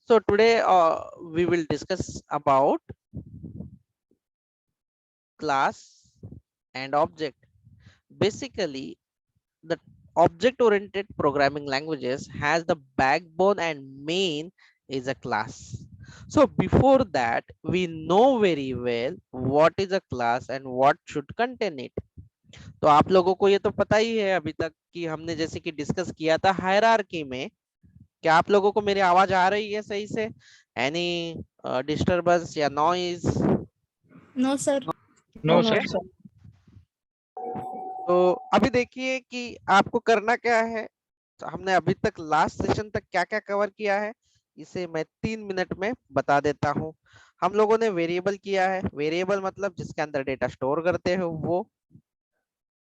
So today we will discuss about class and object. Basically, the object oriented programming languages has the backbone and main is a class. So before that, we know very well what is a class and what should contain it. तो आप लोगों को ये तो पता ही है अभी तक कि हमने जैसे कि डिस्कस किया था हायरार्की में. क्या आप लोगों को मेरी आवाज आ रही है सही से? एनी डिस्टरबेंस या noise? No sir. No no sir. Sir. तो अभी देखिए कि आपको करना क्या है. तो हमने अभी तक लास्ट सेशन तक क्या क्या कवर किया है इसे मैं 3 मिनट में बता देता हूँ. हम लोगों ने वेरिएबल किया है. वेरिएबल मतलब जिसके अंदर डेटा स्टोर करते हैं वो.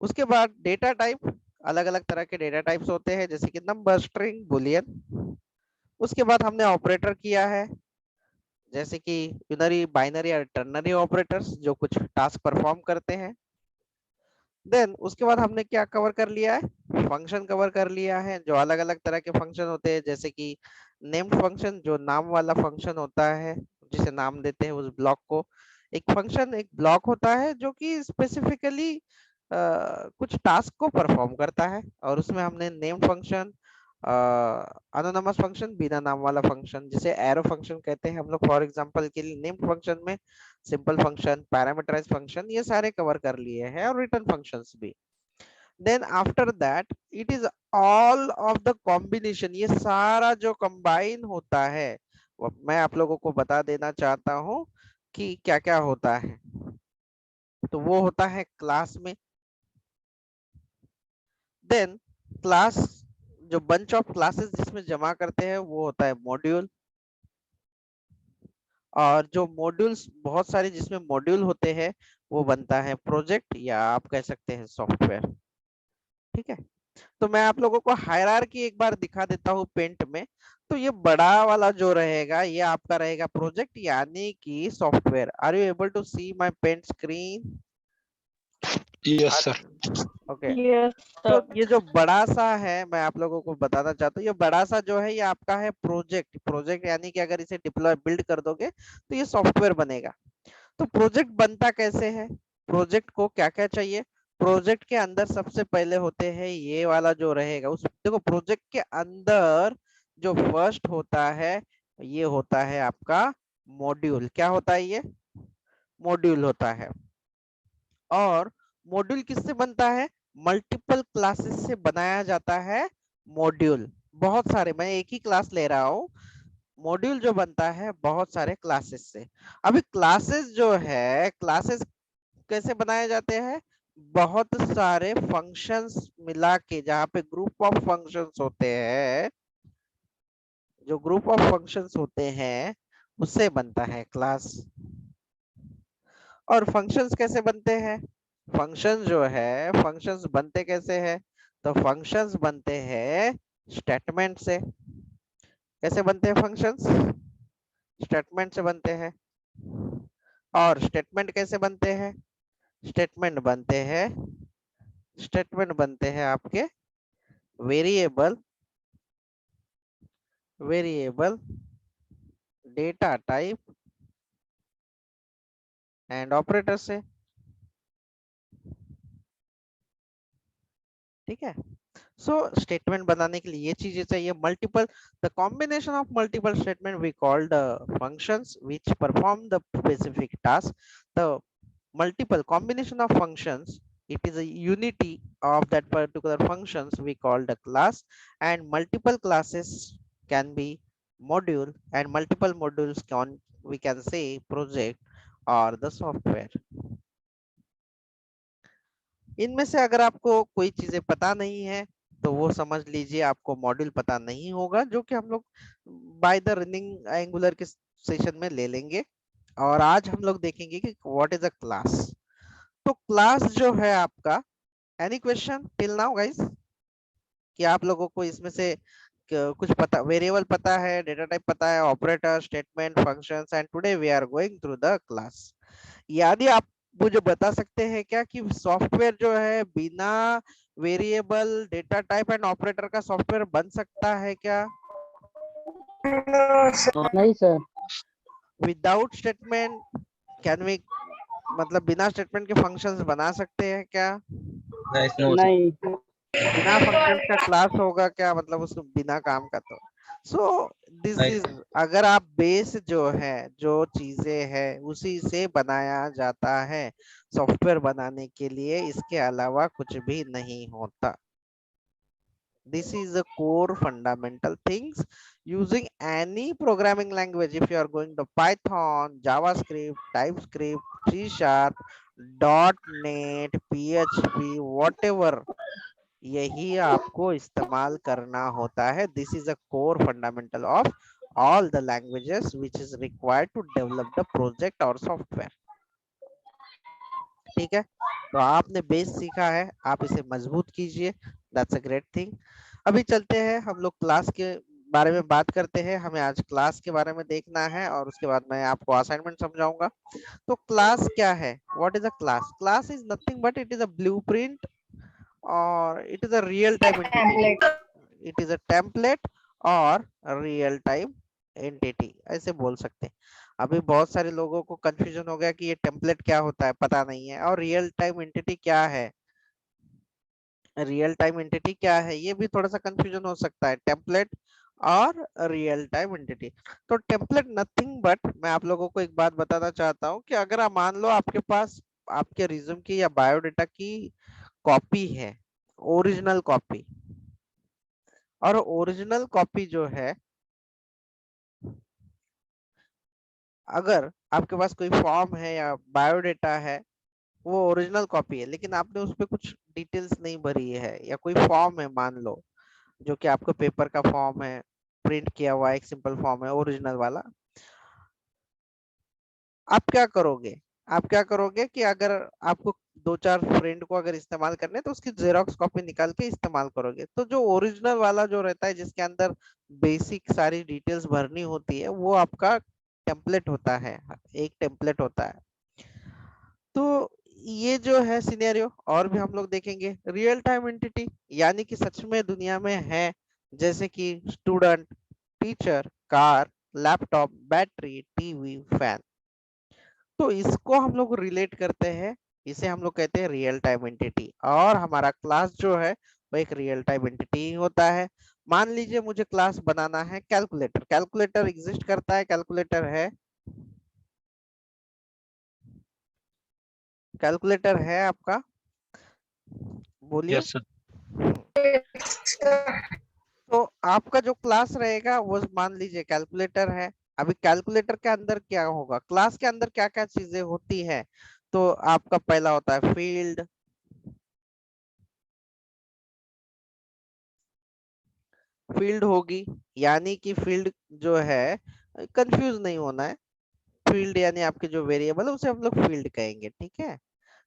उसके बाद डेटा टाइप, अलग अलग तरह के डेटा टाइप्स होते हैं जैसे कि नंबर, स्ट्रिंग, बुलियन. उसके बाद हमने ऑपरेटर किया है जैसे कि यूनरी, बाइनरी और टर्नरी ऑपरेटर्स जो कुछ टास्क परफॉर्म करते हैं. देन उसके बाद हमने क्या कवर कर लिया है? फंक्शन कवर कर लिया है जो अलग अलग तरह के फंक्शन होते हैं जैसे कि नेम्ड फंक्शन जो नाम वाला फंक्शन होता है जिसे नाम देते हैं उस ब्लॉक को. एक फंक्शन एक ब्लॉक होता है जो कि स्पेसिफिकली कुछ टास्क को परफॉर्म करता है और उसमें हमने नेम फंक्शन, एनोनिमस फंक्शन, बिना नाम वाला फंक्शन जिसे एरो फंक्शन कहते हैं हम लोग फॉर एग्जांपल के लिए. नेम फंक्शन में सिंपल फंक्शन, पैरामीटराइज फंक्शन ये सारे कवर कर लिए हैं और रिटर्न फंक्शंस भी. Then after that it is all of the combination. ये सारा जो कंबाइन होता है वो मैं आप लोगों को बता देना चाहता हूँ कि क्या क्या होता है. तो वो होता है क्लास में. देन क्लास जो बंच ऑफ क्लासेस जिसमें जमा करते हैं वो होता है मॉड्यूल. और जो मॉड्यूल्स बहुत सारे जिसमें मॉड्यूल होते हैं वो बनता है प्रोजेक्ट या आप कह सकते हैं सॉफ्टवेयर. ठीक है. तो मैं आप लोगों को हायरार्की एक बार दिखा देता हूँ पेंट में. तो ये बड़ा वाला जो रहेगा ये आपका रहेगा प्रोजेक्ट यानी कि software. Are you able to see my paint screen? Yes sir. Okay. Yes तो सर। ये जो बड़ा सा है मैं आप लोगों को बताना चाहता हूँ. ये बड़ा सा जो है ये आपका है प्रोजेक्ट. प्रोजेक्ट यानी कि अगर इसे डिप्लॉय बिल्ड कर दोगे तो ये सॉफ्टवेयर बनेगा. तो प्रोजेक्ट बनता कैसे है? प्रोजेक्ट को क्या क्या चाहिए? प्रोजेक्ट के अंदर सबसे पहले होते हैं ये वाला जो रहेगा उस देखो प्रोजेक्ट के अंदर जो फर्स्ट होता है ये होता है आपका मॉड्यूल. क्या होता है ये? मॉड्यूल होता है. और मॉड्यूल किससे बनता है? मल्टीपल क्लासेस से बनाया जाता है मॉड्यूल. बहुत सारे, मैं एक ही क्लास ले रहा हूँ. मॉड्यूल जो बनता है बहुत सारे क्लासेस से. अभी क्लासेस जो है, क्लासेस कैसे बनाए जाते हैं? बहुत सारे फंक्शंस मिला के जहाँ पे ग्रुप ऑफ फंक्शंस होते हैं, जो ग्रुप ऑफ फंक्शंस होते हैं उससे बनता है क्लास. और फंक्शंस कैसे बनते हैं? फंक्शन जो है, फंक्शंस बनते कैसे हैं? तो फंक्शंस बनते हैं स्टेटमेंट से. कैसे बनते हैं फंक्शंस? स्टेटमेंट से बनते हैं. और स्टेटमेंट कैसे बनते हैं? स्टेटमेंट बनते हैं, स्टेटमेंट बनते हैं आपके variable, variable, data type and operator से. ठीक है. सो स्टेटमेंट बनाने के लिए ये चीजें चाहिए. Multiple, the combination of multiple statement we called functions which perform the specific task. The multiple combination of functions, it is a unity of that particular functions we call the class. And multiple classes can be module and multiple modules can, we can say, project or the software. इनमें से अगर आपको कोई चीजें पता नहीं है तो वो समझ लीजिए आपको मॉड्यूल पता नहीं होगा, जो कि हम लोग बाय द रनिंग एंगुलर के सेशन में ले लेंगे. और आज हम लोग देखेंगे कि व्हाट इज अ क्लास. तो क्लास जो है आपका, any question till now guys? कि आप लोगों को इसमें से कुछ पता? वेरिएबल पता है, डेटा टाइप पता है, operator, statement, functions, and today we are going through the class. यानी आप मुझे बता सकते हैं क्या कि सॉफ्टवेयर जो है बिना variable, data type and operator का सॉफ्टवेयर बन सकता है क्या? नहीं sir. Without statement can we, मतलब बिना स्टेटमेंट के फंक्शंस बना सकते हैं क्या? नहीं। बिना फंक्शंस का क्लास होगा क्या? मतलब उसको बिना काम का तो। सो दिस इज, अगर आप बेस जो है, जो चीजें है उसी से बनाया जाता है सॉफ्टवेयर बनाने के लिए, इसके अलावा कुछ भी नहीं होता। This is the core fundamental things using any programming language. If you are going to Python, JavaScript, TypeScript, C Sharp, .NET, PHP, whatever, यही आपको इस्तेमाल करना होता है. This is a core fundamental of all the languages which is required to develop the project or software. ठीक है, तो आपने बेस सीखा है, आप इसे मजबूत कीजिए. That's a great thing. अभी चलते हैं, हम लोग क्लास के बारे में बात करते हैं. हमें आज क्लास के बारे में देखना है और उसके बाद मैं आपको असाइनमेंट समझाऊंगा. तो क्लास क्या है? What is a class? Class is nothing but it is a blueprint और it is a real time entity. It is a template और रियल टाइम एंटिटी, ऐसे बोल सकते हैं. अभी बहुत सारे लोगों को कंफ्यूजन हो गया कि ये टेम्पलेट क्या होता है, पता नहीं है, और रियल टाइम एंटिटी क्या है. रियल टाइम एंटिटी क्या है, ये भी थोड़ा सा कंफ्यूजन हो सकता है. टेम्पलेट और रियल टाइम एंटिटी. तो टेम्पलेट नथिंग बट, मैं आप लोगों को एक बात बताना चाहता हूँ कि अगर आप मान लो आपके पास आपके रिज्यूम की या बायोडाटा की कॉपी है, ओरिजिनल कॉपी, और ओरिजिनल कॉपी जो है, अगर आपके पास कोई फॉर्म है या बायोडाटा है, वो ओरिजिनल कॉपी है, लेकिन आपने उस पर कुछ डिटेल्स नहीं भरी है, या कोई फॉर्म है मान लो जो कि आपको पेपर का फॉर्म है, प्रिंट किया हुआ एक सिंपल फॉर्म है ओरिजिनल वाला, आप क्या करोगे? आप क्या करोगे कि अगर आपको दो चार फ्रेंड को अगर इस्तेमाल करने, तो उसकी जेरोक्स कॉपी निकाल के इस्तेमाल करोगे. तो जो ओरिजिनल वाला जो रहता है, जिसके अंदर बेसिक सारी डिटेल्स भरनी होती है, वो आपका टेम्पलेट होता है, एक टेम्पलेट होता है. तो ये जो है सिनेरियो, और भी हम लोग देखेंगे. रियल टाइम एंटिटी यानी कि सच में दुनिया में है, जैसे कि student, teacher, car, laptop, battery, TV, fan. तो इसको हम लोग रिलेट करते हैं, इसे हम लोग कहते हैं रियल टाइम एंटिटी. और हमारा क्लास जो है वो एक रियल टाइम एंटिटी ही होता है. मान लीजिए मुझे क्लास बनाना है कैलकुलेटर. कैलकुलेटर एग्जिस्ट करता है, कैलकुलेटर है, कैलकुलेटर है आपका, बोलिए. Yes, sir. तो आपका जो क्लास रहेगा वो मान लीजिए कैलकुलेटर है. अभी कैलकुलेटर के अंदर क्या होगा, क्लास के अंदर क्या क्या चीजें होती है? तो आपका पहला होता है फील्ड. फील्ड होगी, यानी कि फील्ड जो है, कंफ्यूज नहीं होना है. फील्ड यानी आपके जो वेरिएबल है उसे हम लोग फील्ड कहेंगे, ठीक है,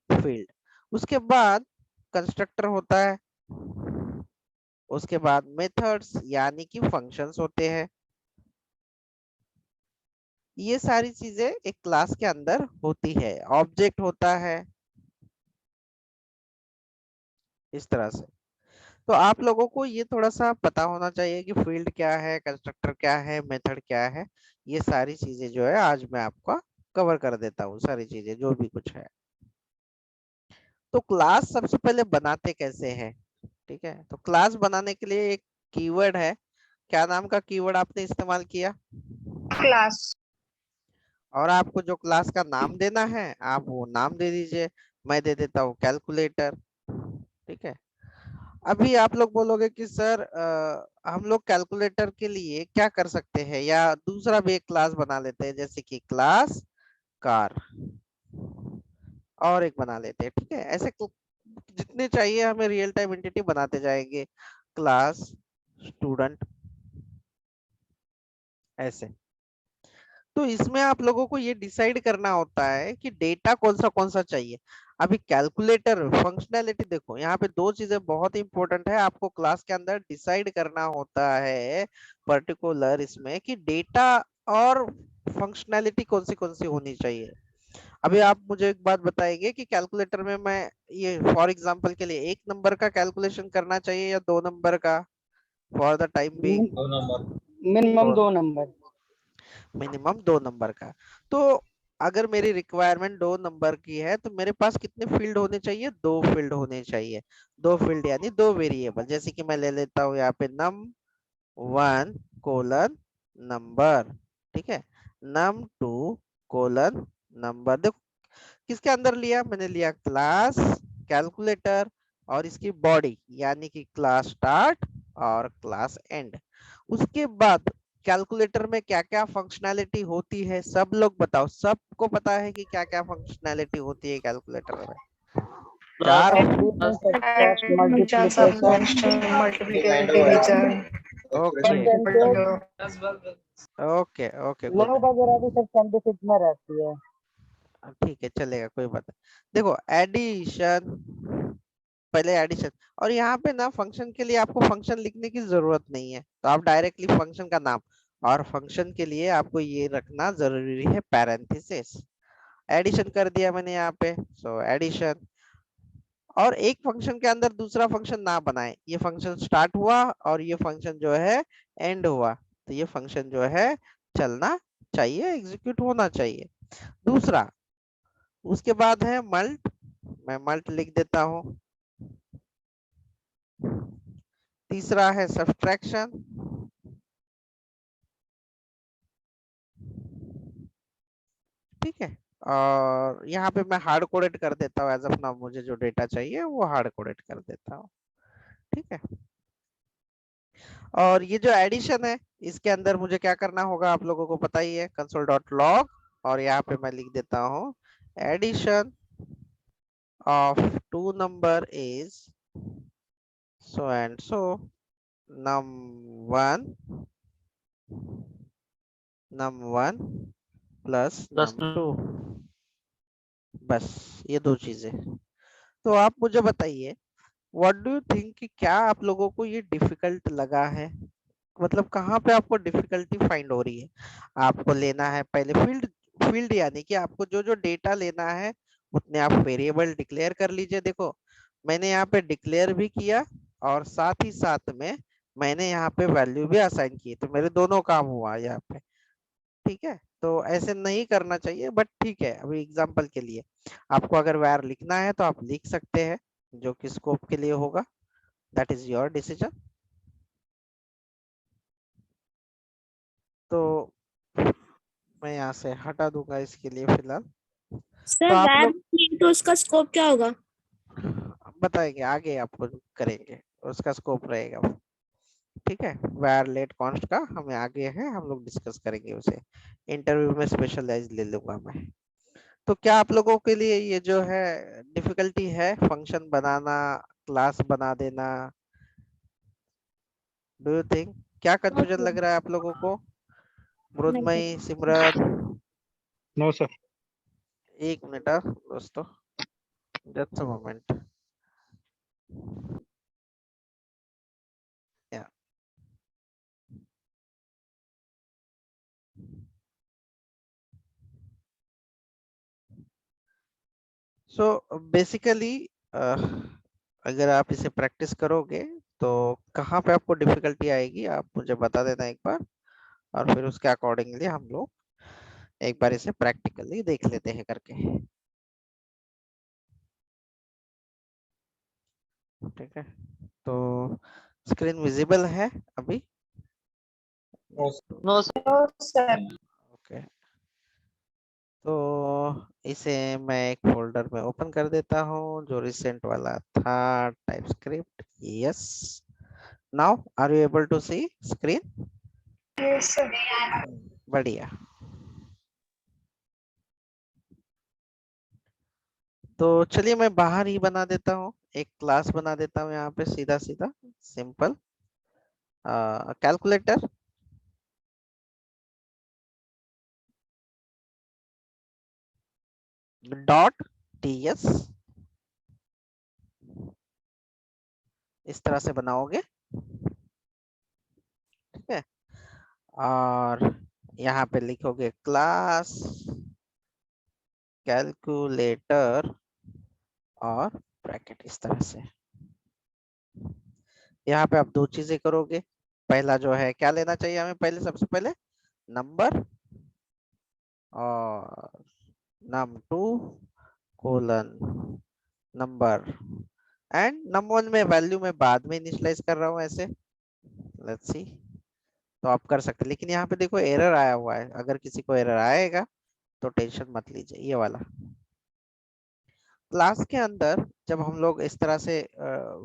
फील्ड. उसके बाद कंस्ट्रक्टर होता है. उसके बाद मेथड्स यानी कि फंक्शंस होते हैं. ये सारी चीजें एक क्लास के अंदर होती है. ऑब्जेक्ट होता है, इस तरह से. तो आप लोगों को ये थोड़ा सा पता होना चाहिए कि फील्ड क्या है, कंस्ट्रक्टर क्या है, मेथड क्या है. ये सारी चीजें जो है आज मैं आपका कवर कर देता हूँ, सारी चीजें जो भी कुछ है. तो क्लास सबसे पहले बनाते कैसे हैं? ठीक है, तो क्लास बनाने के लिए एक कीवर्ड है. क्या नाम का कीवर्ड आपने इस्तेमाल किया? क्लास. और आपको जो क्लास का नाम देना है, आप वो नाम दे दीजिए. मैं दे देता हूँ कैलकुलेटर. ठीक है. अभी आप लोग बोलोगे कि सर हम लोग कैलकुलेटर के लिए क्या कर सकते हैं, या दूसरा भी एक क्लास बना लेते हैं, जैसे कि क्लास कार, और एक बना लेते हैं. ठीक है, ऐसे जितने चाहिए हमें रियल टाइम एंटिटी बनाते जाएंगे. क्लास स्टूडेंट, ऐसे. तो इसमें आप लोगों को ये डिसाइड करना होता है कि डेटा कौन सा चाहिए. अभी कैलकुलेटर फंक्शनैलिटी देखो, यहाँ पे दो चीजें बहुत इंपॉर्टेंट है, आपको क्लास के अंदर डिसाइड करना होता है पर्टिकुलर इसमें कि डेटा और फंक्शनैलिटी कौन सी होनी चाहिए. अभी आप मुझे एक बात बताएंगे कि कैलकुलेटर में मैं, ये फॉर एग्जांपल के लिए, एक नंबर का कैलकुलेशन करना चाहिए या दो नंबर का, for the time being? Minimum 2 number. Minimum 2 number का। तो अगर मेरी रिक्वायरमेंट 2 नंबर की है तो मेरे पास कितने फील्ड होने चाहिए? 2 फील्ड होने चाहिए। 2 फील्ड यानी 2 वेरिएबल। जैसे कि मैं ले लेता हूँ यहाँ पे num1 कोलन नंबर, ठीक है, num2 कोलन नंबर। देखो किसके अंदर लिया, मैंने लिया क्लास कैलकुलेटर और इसकी बॉडी यानी कि क्लास स्टार्ट और क्लास एंड। उसके बाद कैलकुलेटर में क्या क्या फंक्शनैलिटी होती है, सब लोग बताओ, सबको पता है कि क्या क्या फंक्शनैलिटी होती है कैलकुलेटर में? चार multiplication, okay okay okay good. Log वगैरह भी सब 26 में रहती है। ठीक है चलेगा, कोई बात नहीं। देखो एडिशन, पहले एडिशन, और यहाँ पे ना फंक्शन के लिए आपको फंक्शन लिखने की जरूरत नहीं है, तो आप डायरेक्टली फंक्शन का नाम, और फंक्शन के लिए आपको ये रखना जरूरी है पैरेंथेसिस। एडिशन कर दिया मैंने यहाँ पे, सो एडिशन। और एक फंक्शन के अंदर दूसरा फंक्शन ना बनाए, ये फंक्शन स्टार्ट हुआ और ये फंक्शन जो है एंड हुआ, तो ये फंक्शन जो है चलना चाहिए, एग्जीक्यूट होना चाहिए। दूसरा, उसके बाद है मल्ट, मैं मल्ट लिख देता हूँ। तीसरा है सब्ट्रैक्शन, ठीक है, और यहाँ पे मैं हार्ड कोडेड कर देता हूँ एज ऑफ नाउ, मुझे जो डेटा चाहिए वो हार्ड कोडेड कर देता हूँ, ठीक है। और ये जो एडिशन है इसके अंदर मुझे क्या करना होगा आप लोगों को पता ही है, कंसोल डॉट लॉग, और यहाँ पे मैं लिख देता हूँ addition of two number is so and so num1 num1 plus num2, बस ये दो चीजें। तो आप मुझे बताइए व्हाट डू यू थिंक कि क्या आप लोगों को ये डिफिकल्ट लगा है, मतलब कहाँ पे आपको डिफिकल्टी फाइंड हो रही है? आपको लेना है पहले फील्ड, फील्ड यानी कि आपको जो जो डेटा लेना है उतने आप वेरिएबल डिक्लेयर कर लीजिए। देखो मैंने यहाँ पे डिक्लेयर भी किया और साथ ही साथ में मैंने यहाँ पे वैल्यू भी असाइन की, तो मेरे दोनों काम हुआ यहाँ पे, ठीक है। तो ऐसे नहीं करना चाहिए, बट ठीक है, अभी एग्जांपल के लिए आपको अगर वैर लिखना है तो आप लिख सकते हैं, जो कि स्कोप के लिए होगा, दैट इज योर डिसीजन। तो मैं यहाँ से हटा दूंगा इसके लिए फिलहाल। तो सर आप वैर लोग तो उसका स्कोप क्या होगा? बताएंगे आगे, आपको करेंगे उसका स्कोप रहेगा, ठीक है। वैर लेट कॉन्स्ट का हमें आगे है, हम लोग डिस्कस करेंगे उसे, इंटरव्यू में स्पेशलाइज ले लूंगा मैं। तो क्या आप लोगों के लिए ये जो है डिफिकल्टी है फंक्शन बनाना, क्लास बना देना? डू यू थिंक क्या कंफ्यूजन लग रहा है आप लोगों को? नहीं। मृदमयी, सिमरन, नो सर। एक मिनट दोस्तों, जस्ट अ मोमेंट। या सो बेसिकली अगर आप इसे प्रैक्टिस करोगे तो कहाँ पे आपको डिफिकल्टी आएगी आप मुझे बता देना एक बार, और फिर उसके अकॉर्डिंगली हम लोग एक बार इसे प्रैक्टिकली देख लेते हैं करके, ठीक है। तो स्क्रीन विजिबल है अभी? No sir. ओके, तो इसे मैं एक फोल्डर में ओपन कर देता हूँ जो रिसेंट वाला था, TypeScript, yes. Now are you able to see screen? Yes sir. बढ़िया। तो चलिए मैं बाहर ही बना देता हूँ, एक क्लास बना देता हूँ यहाँ पे, सीधा सीधा सिंपल कैलकुलेटर, डॉट टीएस, इस तरह से बनाओगे, ठीक है। और यहाँ पे लिखोगे क्लास कैलकुलेटर और ब्रैकेट, इस तरह से। यहाँ पे आप दो चीजें करोगे, पहला जो है क्या लेना चाहिए हमें, पहले सबसे पहले नंबर और num2 colon number and num1 में वैल्यू में बाद में इनिशियलाइज कर रहा हूँ ऐसे। लेट्स सी, तो आप कर सकते हैं, लेकिन यहाँ पे देखो एरर आया हुआ है, अगर किसी को एरर आएगा तो टेंशन मत लीजिए। ये वाला क्लास के अंदर जब हम लोग इस तरह से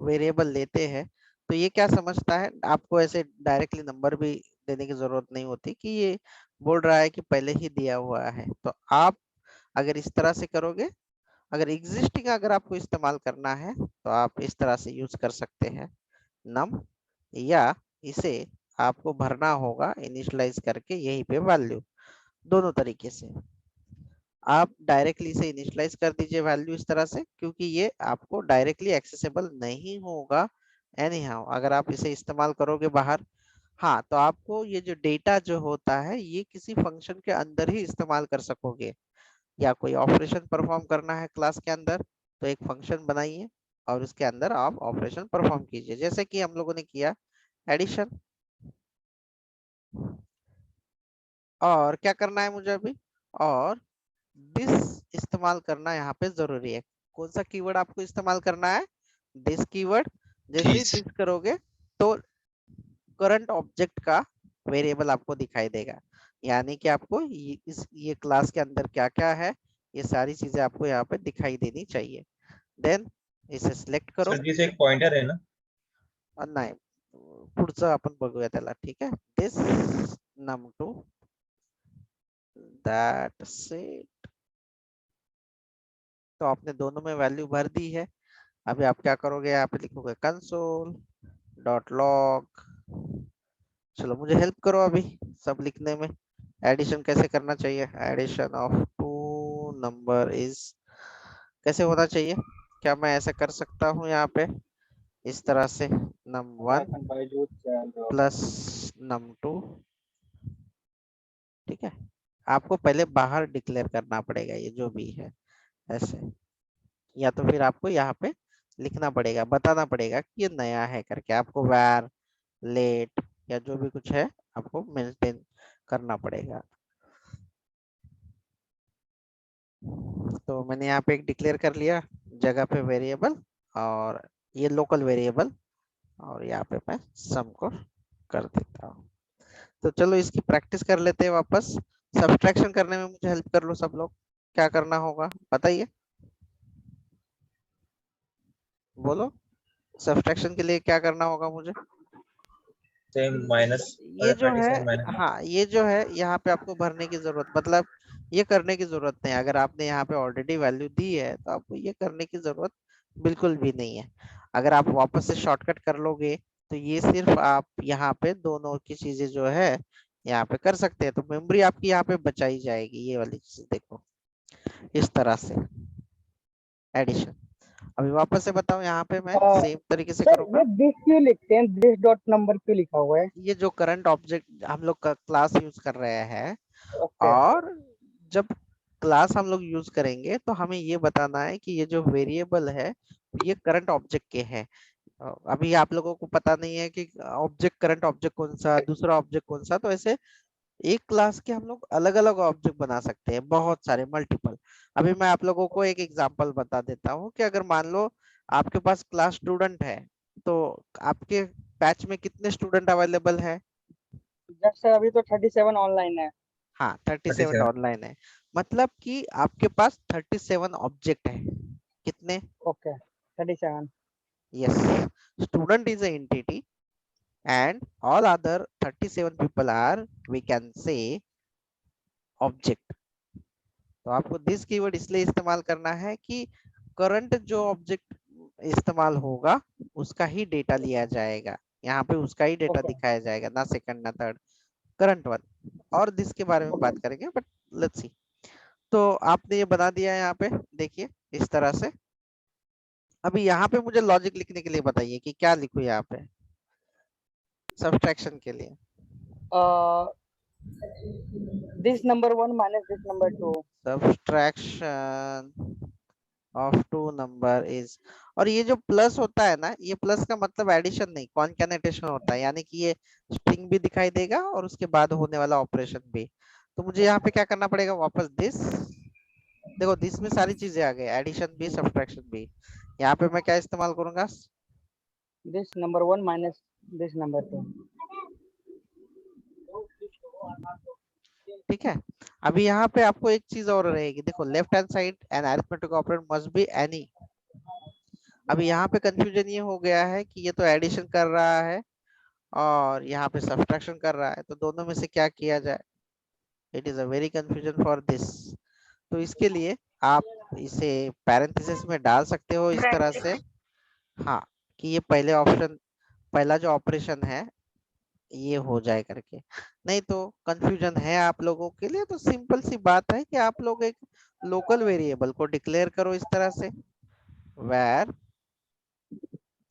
वेरिएबल लेते हैं तो ये क्या समझता है, आपको ऐसे डायरेक्टली नंबर भी देने की जरूरत नहीं होती कि ये बोल रहा है कि पहले ही दिया हुआ है। तो आप अगर इस तरह से करोगे, अगर एग्जिस्टिंग अगर आपको इस्तेमाल करना है तो आप इस तरह से यूज कर सकते हैं नम, या इसे आपको भरना होगा इनिशियलाइज करके यहीं पे वैल्यू। दोनों तरीके से आप डायरेक्टली इसे इनिशियलाइज कर दीजिए वैल्यू इस तरह से, क्योंकि ये आपको डायरेक्टली एक्सेसिबल नहीं होगा एनी हाउ अगर आप इसे इस्तेमाल करोगे बाहर। हाँ, तो आपको ये जो डेटा जो होता है ये किसी फंक्शन के अंदर ही इस्तेमाल कर सकोगे, या कोई ऑपरेशन परफॉर्म करना है क्लास के अंदर तो एक फंक्शन बनाइए और उसके अंदर आप ऑपरेशन परफॉर्म कीजिए, जैसे कि हम लोगों ने किया एडिशन। और क्या करना है मुझे अभी, और दिस इस्तेमाल करना यहाँ पे जरूरी है। कौन सा कीवर्ड आपको इस्तेमाल करना है, दिस कीवर्ड। जैसे ही दिस करोगे तो करंट ऑब्जेक्ट का वेरिएबल आपको दिखाई देगा, यानी कि आपको ये क्लास के अंदर क्या क्या है ये सारी चीजें आपको यहाँ पे दिखाई देनी चाहिए। देन इसे सिलेक्ट करो। सर दिस एक पॉइंटर आहे ना? नाही, पुढचं आपण बघूया त्याला, ठीक आहे। This num2 that's it। तो आपने दोनों में वैल्यू भर दी है। अभी आप क्या करोगे, यहाँ पे लिखोगे कंसोल डॉट लॉग। चलो मुझे हेल्प करो अभी सब लिखने में। एडिशन कैसे करना चाहिए, addition of two number is कैसे होना चाहिए, क्या मैं ऐसा कर सकता हूँ यहाँ पे इस तरह से num1 प्लस num2, ठीक है। आपको पहले बाहर डिक्लेयर करना पड़ेगा ये जो भी है ऐसे, या तो फिर आपको यहाँ पे लिखना पड़ेगा, बताना पड़ेगा कि ये नया है करके, आपको वैर लेट या जो भी कुछ है आपको मेंटेन करना पड़ेगा। तो मैंने यहाँ पे एक डिक्लेयर कर लिया जगह पे वेरिएबल, और ये लोकल वेरिएबल, और यहाँ पे मैं सम को कर देता हूँ। तो चलो इसकी प्रैक्टिस कर लेते हैं वापस। सब्ट्रैक्शन करने में मुझे हेल्प कर लो सब लोग, क्या करना होगा बताइए, बोलो। सब्ट्रैक्शन के लिए क्या करना होगा मुझे, माइनस ये जो है, 37 माइनस। हाँ ये जो है यहाँ पे आपको भरने की जरूरत, मतलब ये करने की जरूरत नहीं, अगर आपने यहाँ पे ऑलरेडी वैल्यू दी है तो आपको ये करने की जरूरत बिल्कुल भी नहीं है। अगर आप वापस से शॉर्टकट कर लोगे तो ये सिर्फ आप यहाँ पे दोनों की चीजें जो है यहाँ पे कर सकते हैं, तो मेमोरी आपकी यहाँ पे बचाई जाएगी। ये वाली चीज देखो इस तरह से एडिशन। अभी वापस से बताओ, यहाँ पे मैं सेम तरीके से सर करूंगा। ये दिस क्यों लिखते हैं, दिस डॉट नंबर क्यों लिखा हुआ है? ये जो करंट ऑब्जेक्ट हम लोग का क्लास यूज कर रहे हैं, ओके और जब क्लास हम लोग यूज करेंगे तो हमें ये बताना है कि ये जो वेरिएबल है ये करंट ऑब्जेक्ट के हैं। अभी आप लोगों को पता नहीं है कि ऑब्जेक्ट करंट ऑब्जेक्ट कौन सा, दूसरा ऑब्जेक्ट कौन सा, तो ऐसे एक क्लास के हम लोग अलग अलग ऑब्जेक्ट बना सकते हैं, बहुत सारे मल्टीपल। अभी मैं आप लोगों को एक एग्जांपल बता देता हूँ कि अगर मान लो आपके पास क्लास स्टूडेंट है, तो आपके बैच में कितने स्टूडेंट अवेलेबल है। जस्ट सर अभी तो 37 ऑनलाइन है। हाँ 37 37। ऑनलाइन है, मतलब कि आपके पास 37 ऑब्जेक्ट है। कितने, okay 37। Yes, student is a entity and all other 37 people are, we can say, object। तो आपको दिस कीवर्ड इसलिए इस्तेमाल करना है कि करंट जो ऑब्जेक्ट इस्तेमाल होगा उसका ही डेटा लिया जाएगा, यहाँ पे उसका ही डेटा ओके दिखाया जाएगा, ना सेकंड ना थर्ड, करंट वन। और दिस के बारे में ओके बात करेंगे, बट लेट्स सी। तो आपने ये बना दिया है यहाँ पे, देखिए इस तरह से। अभी यहाँ पे मुझे लॉजिक लिखने के लिए बताइए कि क्या लिखूं यहाँ पे सब्ट्रैक्शन के लिए। This number 1 minus this number 2। Subtraction of two number is। और ये जो प्लस होता है ना, ये प्लस का मतलब एडिशन नहीं, कॉन्कैटिनेशन होता है, यानी कि ये स्ट्रिंग भी दिखाई देगा और उसके बाद होने वाला ऑपरेशन भी। तो मुझे यहाँ पे क्या करना पड़ेगा, वापस दिस, देखो दिस में सारी चीजें आ गई, एडिशन भी सब्ट्रैक्शन भी। यहाँ पे मैं क्या इस्तेमाल करूंगा, This number one minus this number two. ठीक है। अभी यहाँ पे आपको एक चीज और रहेगी, देखो left hand side an arithmetic operator must be any. अभी यहाँ पे कंफ्यूजन ये हो गया है कि ये तो एडिशन कर रहा है और यहाँ पे सब्ट्रैक्शन कर रहा है, तो दोनों में से क्या किया जाए। It is a very confusion for this. तो इसके लिए आप इसे पैरेंथेसिस में डाल सकते हो इस तरह से, हाँ, कि ये पहले ऑप्शन, पहला जो ऑपरेशन है ये हो जाए करके। नहीं तो कंफ्यूजन है आप लोगों के लिए, तो सिंपल सी बात है कि आप लोग एक लोकल वेरिएबल को डिक्लेयर करो इस तरह से, where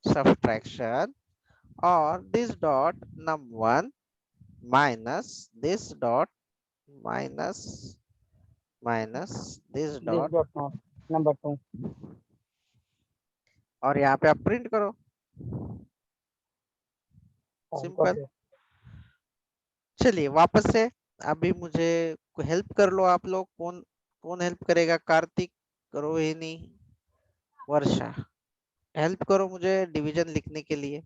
subtraction और this dot num1 minus this dot minus this This dot, dot not number two. और यहाँ पे आप प्रिंट करो, सिंपल। Okay. चलिए वापस से, अभी मुझे हेल्प कर लो आप लोग, कौन कौन हेल्प करेगा, कार्तिक, रोहिणी, वर्षा, हेल्प करो मुझे डिवीजन लिखने के लिए।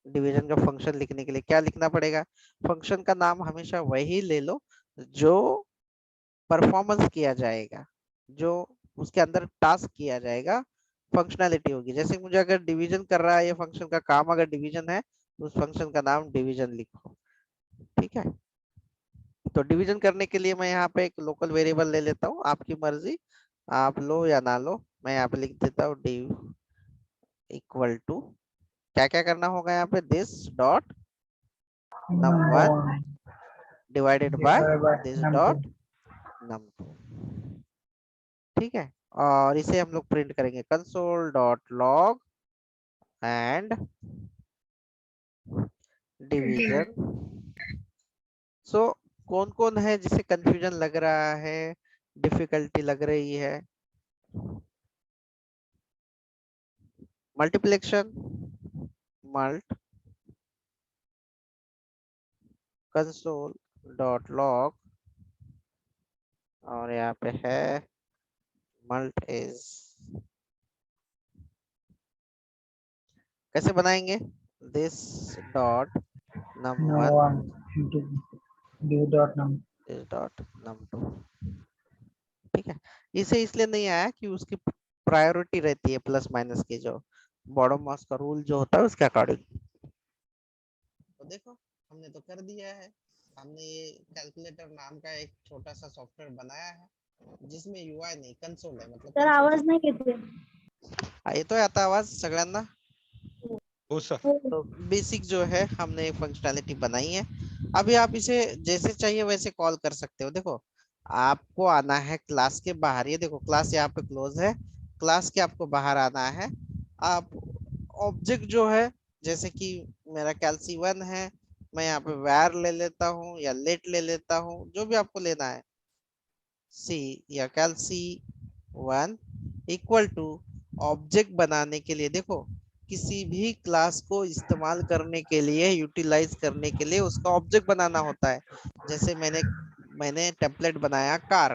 डिवीजन का फंक्शन लिखने के लिए क्या लिखना पड़ेगा, फंक्शन का नाम हमेशा वही ले लो जो परफॉर्मेंस किया जाएगा, जो उसके अंदर टास्क किया जाएगा, फंक्शनैलिटी होगी। जैसे मुझे अगर डिवीजन कर रहा है ये फंक्शन का काम, अगर डिवीजन है तो उस फंक्शन का नाम डिवीजन लिखो, ठीक है। तो डिवीजन करने के लिए मैं यहाँ पे एक लोकल वेरिएबल ले लेता हूँ, आपकी मर्जी, आप लो या ना लो। मैं यहाँ पे लिख देता हूँ div इक्वल टू, क्या क्या करना होगा यहाँ पे, this dot num1 divided by this dot num2, ठीक है। और इसे हम लोग प्रिंट करेंगे console dot log and division. So कौन कौन है जिसे कंफ्यूजन लग रहा है, डिफिकल्टी लग रही है, multiplication, mult console dot log, और यहाँ पे है मल्ट इज, कैसे बनाएंगे, this dot num1 One into this dot num. This dot num2, ठीक है। इसे इसलिए नहीं आया कि उसकी प्रायोरिटी रहती है प्लस माइनस की, जो बॉडम मास का रूल जो होता है उसके अकॉर्डिंग। तो देखो हमने तो कर दिया है, हमने ये कैलकुलेटर नाम का एक छोटा सा सॉफ्टवेयर बनाया है जिसमें यूआई नहीं कंसोल है, मतलब सर आवाज नाही येते. येतोय आता आवाज सगळ्यांना। हो सर। तो बेसिक जो है हमने एक फंक्शनैलिटी बनाई है। अभी आप इसे जैसे चाहिए वैसे कॉल कर सकते हो। देखो आपको आना है क्लास के बाहर, ये देखो क्लास यहाँ पे क्लोज है, क्लास के आपको बाहर आना है। आप ऑब्जेक्ट जो है, जैसे कि मेरा कैल्सी1 है, मैं यहाँ पे वैर ले लेता हूँ या लेट ले लेता हूँ, जो भी आपको लेना है, सी या कैल्सी1 इक्वल टू ऑब्जेक्ट बनाने के लिए, देखो किसी भी क्लास को इस्तेमाल करने के लिए, यूटिलाइज करने के लिए उसका ऑब्जेक्ट बनाना होता है। जैसे मैंने टेम्पलेट बनाया कार,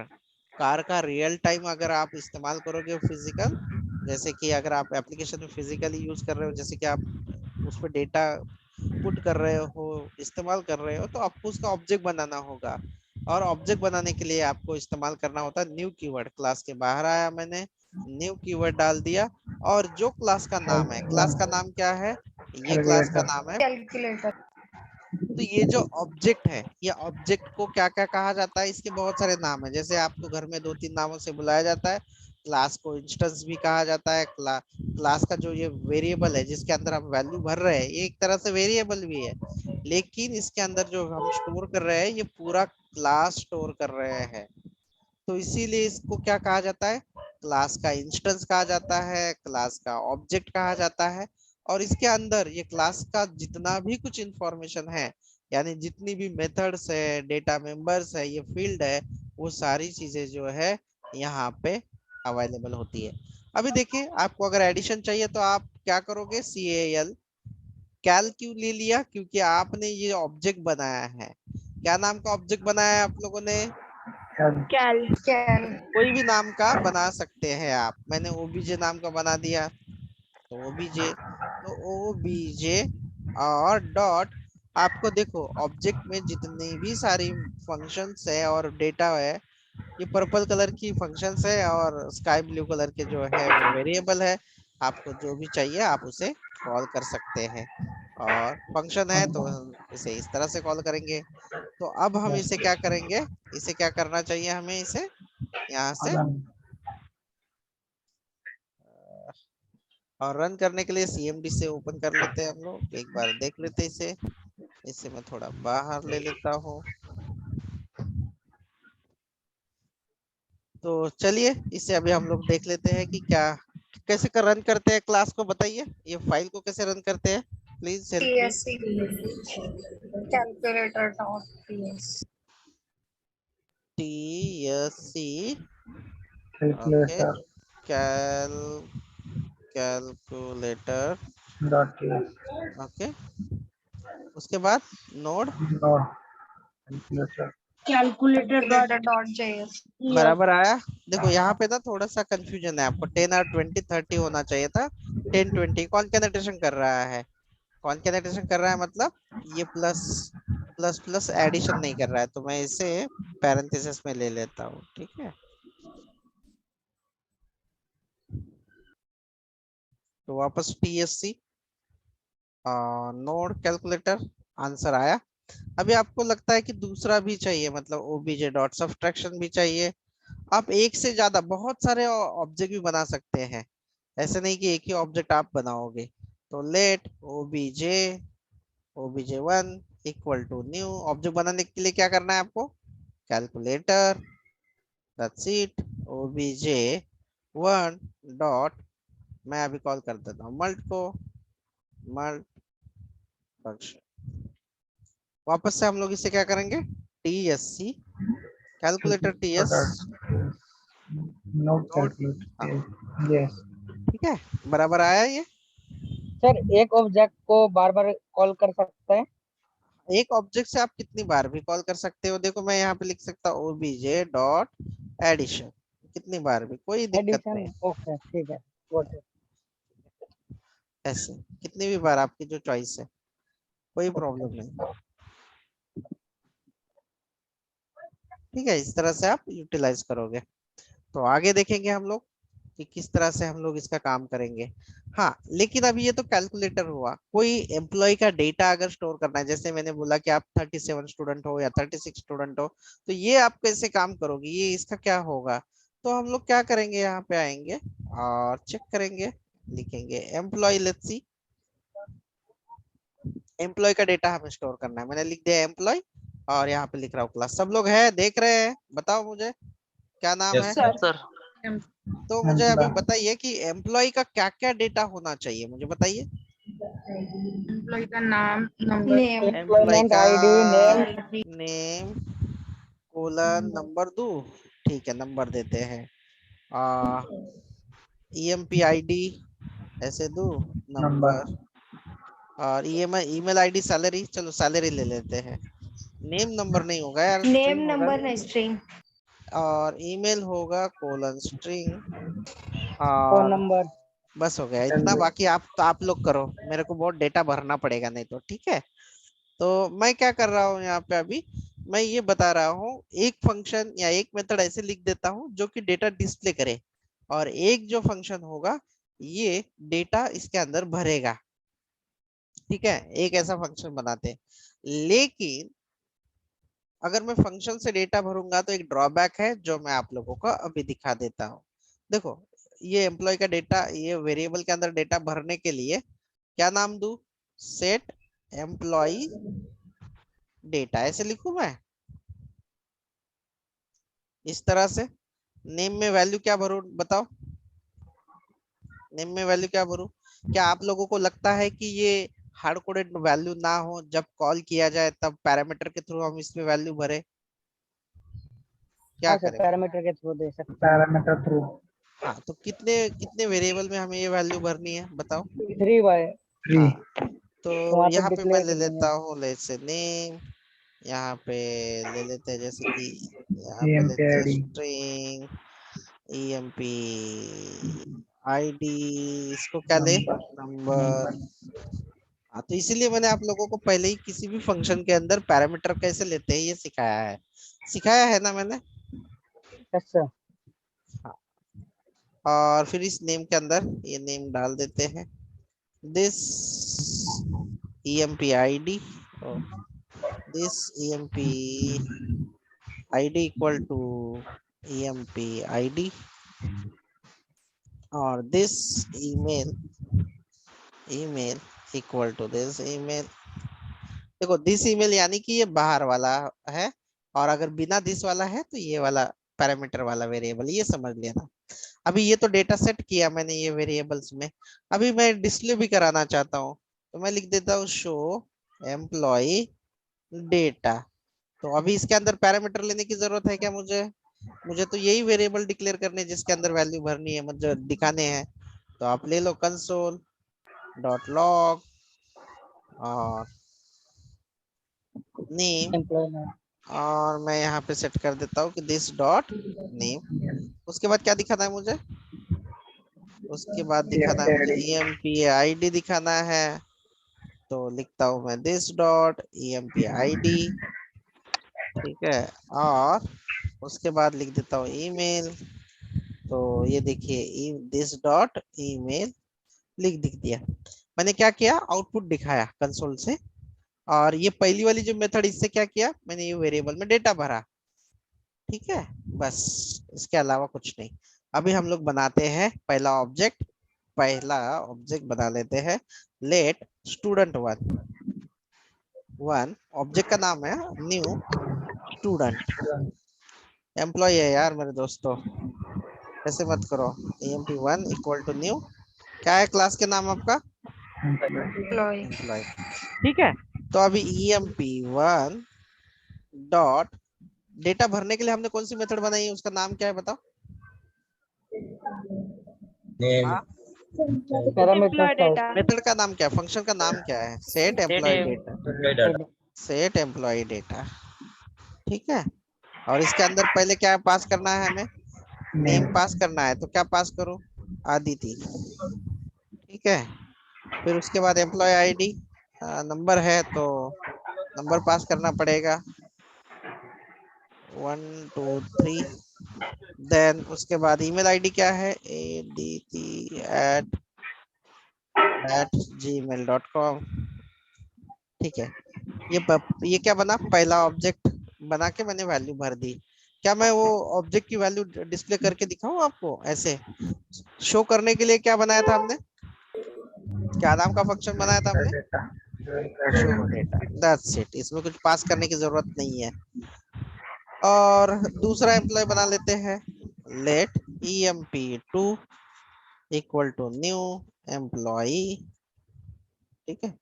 कार का रियल टाइम अगर आप इस्तेमाल करोगे फिजिकल, जैसे कि अगर आप एप्लीकेशन में फिजिकली यूज कर रहे हो, जैसे कि आप उस पर डेटा पुट कर रहे हो, इस्तेमाल कर रहे हो, तो आपको उसका ऑब्जेक्ट बनाना होगा। और ऑब्जेक्ट बनाने के लिए आपको इस्तेमाल करना होता है न्यू कीवर्ड। क्लास के बाहर आया, मैंने न्यू कीवर्ड डाल दिया, और जो क्लास का नाम है, क्लास का नाम क्या है, ये क्लास का नाम है कॅल्क्युलेटर. तो ये जो ऑब्जेक्ट है, ये ऑब्जेक्ट को क्या क्या कहा जाता है, इसके बहुत सारे नाम है। जैसे आपको घर में 2-3 नामों से बुलाया जाता है। क्लास को इंस्टेंस भी कहा जाता है, क्लास का जो ये वेरिएबल है जिसके अंदर हम वैल्यू भर रहे हैं, ये एक तरह से वेरिएबल भी है, लेकिन इसके अंदर जो हम स्टोर कर रहे हैं ये पूरा क्लास स्टोर कर रहे हैं। तो इसीलिए इसको क्या कहा जाता है, क्लास का इंस्टेंस कहा जाता है, क्लास का ऑब्जेक्ट कहा जाता है। और इसके अंदर ये क्लास का जितना भी कुछ इंफॉर्मेशन है, यानी जितनी भी मेथड्स है, डेटा मेंबर्स है, ये फील्ड है, वो सारी चीजें जो है यहाँ पे अवेलेबल होती है। अभी देखिए आपको अगर एडिशन चाहिए तो आप क्या करोगे, CAL कैल क्यों ले लिया, क्योंकि आपने ये ऑब्जेक्ट बनाया है। क्या नाम का ऑब्जेक्ट बनाया है आप लोगों ने, कैल Can कोई भी नाम का बना सकते हैं आप। मैंने ओबीजे नाम का बना दिया, तो ओबीजे, तो ओबीजे और डॉट। आपको देखो ऑब्जेक्ट में जितनी भी सारी फंक्शंस है और डेटा है, ये पर्पल कलर की फंक्शंस है और स्काई ब्लू कलर के जो है वो वेरिएबल है। आपको जो भी चाहिए आप उसे कॉल कर सकते हैं, और फंक्शन है तो इसे इस तरह से कॉल करेंगे। तो अब हम इसे क्या करेंगे, इसे क्या करना चाहिए हमें, इसे यहाँ से और रन करने के लिए CMD से ओपन कर लेते हैं हम लोग, एक बार देख लेते हैं इसे। इसे मैं थोड़ा बाहर ले लेता हूँ। तो चलिए इसे अभी हम लोग देख लेते हैं कि क्या कैसे कर रन करते हैं क्लास को, बताइए ये फाइल को कैसे रन करते हैं, please help me. TSC calculator dot ps TSC okay, calculator cal calculator dot ts okay, उसके बाद node no calculator calculator dot js बराबर आया। देखो यहाँ पे ना थोड़ा सा कंफ्यूजन है, आपको 10 और 20 30 होना चाहिए था। 10 20 कौन कैलकुलेशन कर रहा है, कौन कैलकुलेशन कर रहा है, मतलब ये प्लस प्लस प्लस एडिशन नहीं कर रहा है, तो मैं इसे पैरेंथेसिस में ले लेता हूँ, ठीक है। तो वापस TSC नोड कैलकुलेटर, आंसर आया। अभी आपको लगता है कि दूसरा भी चाहिए, मतलब ओबीजे डॉट सब्ट्रैक्शन भी चाहिए। आप एक से ज्यादा बहुत सारे ऑब्जेक्ट भी बना सकते हैं, ऐसे नहीं कि एक ही ऑब्जेक्ट आप बनाओगे। तो let OBJ 1 equal to new object बनाने के लिए क्या करना है आपको, calculator, that's it, OBJ 1 dot, मैं अभी कॉल कर देता हूँ मल्ट को, मल्ट फंक्शन। वापस से हम लोग इसे क्या करेंगे, TSC calculator TS no node, calculator yes ठीक है, बराबर आया ये। सर एक ऑब्जेक्ट को बार बार कॉल कर सकते हैं एक ऑब्जेक्ट से आप कितनी बार भी कॉल कर सकते हो, देखो मैं यहाँ पे लिख सकता हूँ ओबीजे डॉट एडिशन, कितनी बार भी कोई दिक्कत एडिशन नहीं, ओके ठीक है गॉट इट ऐसे कितनी भी बार आपकी जो चॉइस है, कोई प्रॉब्लम नहीं, ठीक है। इस तरह से आप यूटिलाइज करोगे। तो आगे देखेंगे हम लोग कि किस तरह से हम लोग इसका काम करेंगे। हाँ, लेकिन अभी ये तो कैलकुलेटर हुआ, कोई एम्प्लॉय का डेटा अगर स्टोर करना है, जैसे मैंने बोला कि आप 37 स्टूडेंट हो या 36 स्टूडेंट हो, तो ये आप कैसे काम करोगे, ये इसका क्या होगा। तो हम लोग क्या करेंगे, यहाँ पे आएंगे और चेक करेंगे, लिखेंगे एम्प्लॉय, लेट्स सी, एम्प्लॉय का डेटा हमें स्टोर करना है, मैंने लिख दिया एम्प्लॉय, और यहाँ पे लिख रहा हूँ क्लास। सब लोग है, देख रहे हैं, बताओ मुझे क्या नाम है। Yes sir sir. तो मुझे अभी बताइए कि एम्प्लॉय का क्या क्या डेटा होना चाहिए, मुझे बताइए। employee का नाम नंबर name एम्प्लॉय एम्प्लॉयमेंट का ID name salary name colon number दो, ठीक है नंबर देते हैं। आ EMP आईडी ऐसे दो, नंबर नंबर, और ईमेल आईडी सैलरी, चलो सैलरी ले लेते हैं। नेम नंबर नहीं होगा यार, name स्ट्रिंग होगा, number नहीं string और ईमेल होगा कोलन स्ट्रिंग, फोन और नंबर बस हो गया इतना। बाकी आप लोग करो, मेरे को बहुत डेटा भरना पड़ेगा नहीं तो, ठीक है। तो मैं क्या कर रहा हूँ यहाँ पे अभी, मैं ये बता रहा हूँ, एक फंक्शन या एक मेथड ऐसे लिख देता हूँ जो कि डेटा डिस्प्ले करे, और एक जो फंक्शन होगा ये डेटा इसके अंदर भरेगा, ठीक है, एक ऐसा फंक्शन बनाते हैं। लेकिन अगर मैं फंक्शन से डेटा भरूंगा तो एक ड्रॉबैक है जो मैं आप लोगों को अभी दिखा देता हूँ। देखो ये एम्प्लॉय का डेटा, ये वेरिएबल के अंदर डेटा भरने के लिए क्या नाम दूं, सेट एम्प्लॉय डेटा, ऐसे लिखूं मैं इस तरह से। नेम में वैल्यू क्या भरूं बताओ, नेम में वैल्यू क्या भरूं। क्या आप लोगों को लगता है कि ये हार्ड कोडेड वैल्यू ना हो, जब कॉल किया जाए तब पैरामीटर के थ्रू हम इसमें वैल्यू भरे, क्या हाँ सर करें। पैरामीटर के थ्रू दे सकते हैं पैरामीटर थ्रू हाँ, तो कितने कितने वेरिएबल में हमें ये वैल्यू भरनी है बताओ। 3y। हाँ, तो तो वहाँ पे यहाँ पे मैं डिक्लेयर ले कर लेता देंगे। हूँ लेट्स से नेम, यहाँ पे ले लेते हैं जैसे कि यहाँ पे EMP लेते हैं ID। स्ट्रिंग emp id, इसको क्या ले, नंबर। हाँ, तो इसीलिए मैंने आप लोगों को पहले ही किसी भी फंक्शन के अंदर पैरामीटर कैसे लेते हैं ये सिखाया है ना मैंने। Yes sir. हाँ, और फिर इस नेम के अंदर ये नेम डाल देते हैं, this emp id, this emp id equal to emp id, और this email email equal to this email। देखो दिस ईमेल यानी कि ये बाहर वाला है, और अगर बिना दिस वाला है तो ये वाला पैरामीटर वाला वेरिएबल, ये समझ लेना। अभी ये तो डेटा सेट किया मैंने ये वेरिएबल्स में, अभी मैं डिस्प्ले भी कराना चाहता हूँ, तो मैं लिख देता हूँ शो एम्प्लॉय डेटा। तो अभी इसके अंदर पैरामीटर लेने की जरूरत है क्या मुझे, मुझे तो यही वेरिएबल डिक्लेयर करने जिसके अंदर वैल्यू भरनी है, मुझे दिखाने हैं। तो आप ले लो कंसोल डॉट लॉग और नेम, एम्प्लॉय नेम। और मैं यहाँ पे सेट कर देता हूँ कि दिस डॉट नेम। उसके बाद क्या दिखाना है मुझे, उसके बाद दिखाना है मुझे emp id दिखाना है, तो लिखता हूँ मैं दिस डॉट emp id, ठीक है। और उसके बाद लिख देता हूँ ईमेल, तो ये देखिए दिस डॉट ईमेल दिख दिया। मैंने क्या किया, आउटपुट दिखाया कंसोल से, और ये पहली वाली जो मेथड, इससे क्या किया मैंने, ये वेरिएबल में डेटा भरा, ठीक है। बस इसके अलावा कुछ नहीं। अभी हम लोग बनाते हैं पहला ऑब्जेक्ट बना लेते हैं, लेट स्टूडेंट वन ऑब्जेक्ट का नाम है न्यू स्टूडेंट, एम्प्लॉय है यार मेरे दोस्तों, ऐसे मत करो। emp1 इक्वल टू न्यू, क्या है क्लास के नाम आपका, एम्प्लॉय। एम्प्लॉय, ठीक है। तो अभी emp1 डॉट डेटा भरने के लिए हमने कौन सी मेथड बनाई है, उसका नाम क्या है बताओ। हाँ, पैरामीटर एम्प्लॉय डेटा। मेथड का नाम क्या है, फंक्शन का नाम क्या है, set employee data, set employee data, ठीक है। और इसके अंदर पहले क्या पास करना है हमें, नेम पास करना है, तो क्या पास करूं, आदिति, ठीक है। फिर उसके बाद एम्प्लॉय आईडी, नंबर है तो नंबर पास करना पड़ेगा 1 2 3। देन उसके बाद ईमेल आईडी क्या है, aditi@gmail.com, ठीक है। ये क्या बना, पहला ऑब्जेक्ट बना के मैंने वैल्यू भर दी। क्या मैं वो ऑब्जेक्ट की वैल्यू डिस्प्ले करके दिखाऊं आपको, ऐसे शो करने के लिए क्या बनाया था हमने, क्या नाम का फंक्शन बनाया था हमने, शो डेटा, दैट्स इट, इसमें कुछ पास करने की जरूरत नहीं है। और दूसरा एम्प्लॉय बना लेते हैं, let emp2 equal to new employee, ठीक है।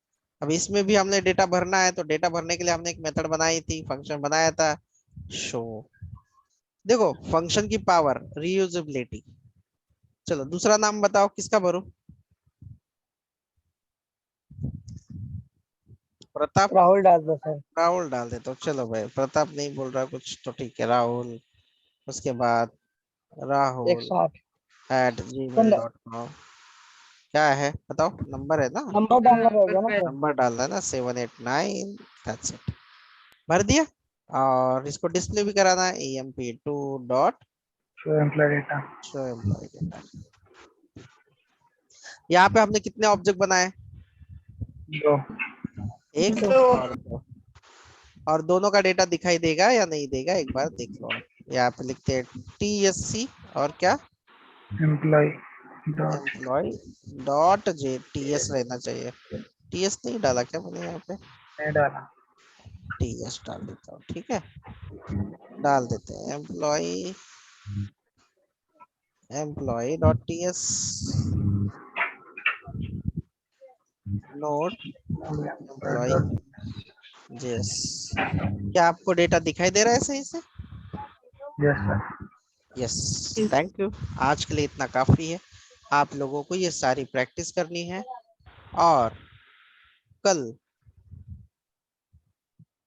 अब इसमें भी हमने डेटा भरना है, तो डेटा भरने के लिए हमने एक मेथड बनाई थी, फंक्शन बनाया था शो। देखो फंक्शन की पावर, रीयूजेबिलिटी। चलो दूसरा नाम बताओ किसका भरूं, प्रताप, राहुल डाल दो सर। राहुल डाल देता हूँ, चलो भाई प्रताप नहीं बोल रहा कुछ तो ठीक है, राहुल। उसके बाद राहुल 108। एट जी तो मेल डॉट कॉम, क्या है बताओ, नंबर है ना, नंबर डालना रहेगा ना सर। नंबर डालना है ना 789, दैट्स इट, भर दिया। और इसको डिस्प्ले भी कराना है, emp2 dot show employee data. Show employee data. यहाँ पे हमने कितने ऑब्जेक्ट बनाए, 2। एक और दो, और दोनों का डेटा दिखाई देगा या नहीं देगा एक बार देख लो आप। यहाँ पे लिखते हैं tsc और क्या, employ dot. Employ dot J, ts रहना चाहिए, ts नहीं डाला क्या मैंने यहाँ पे, नहीं डाला। ts डाल देता हूँ, ठीक है। डाल देते हैं employee dot ts node employee JS. क्या आपको डेटा दिखाई दे रहा है सही से, yes sir. Yes, thank you. आज के लिए इतना काफी है। आप लोगों को ये सारी प्रैक्टिस करनी है और कल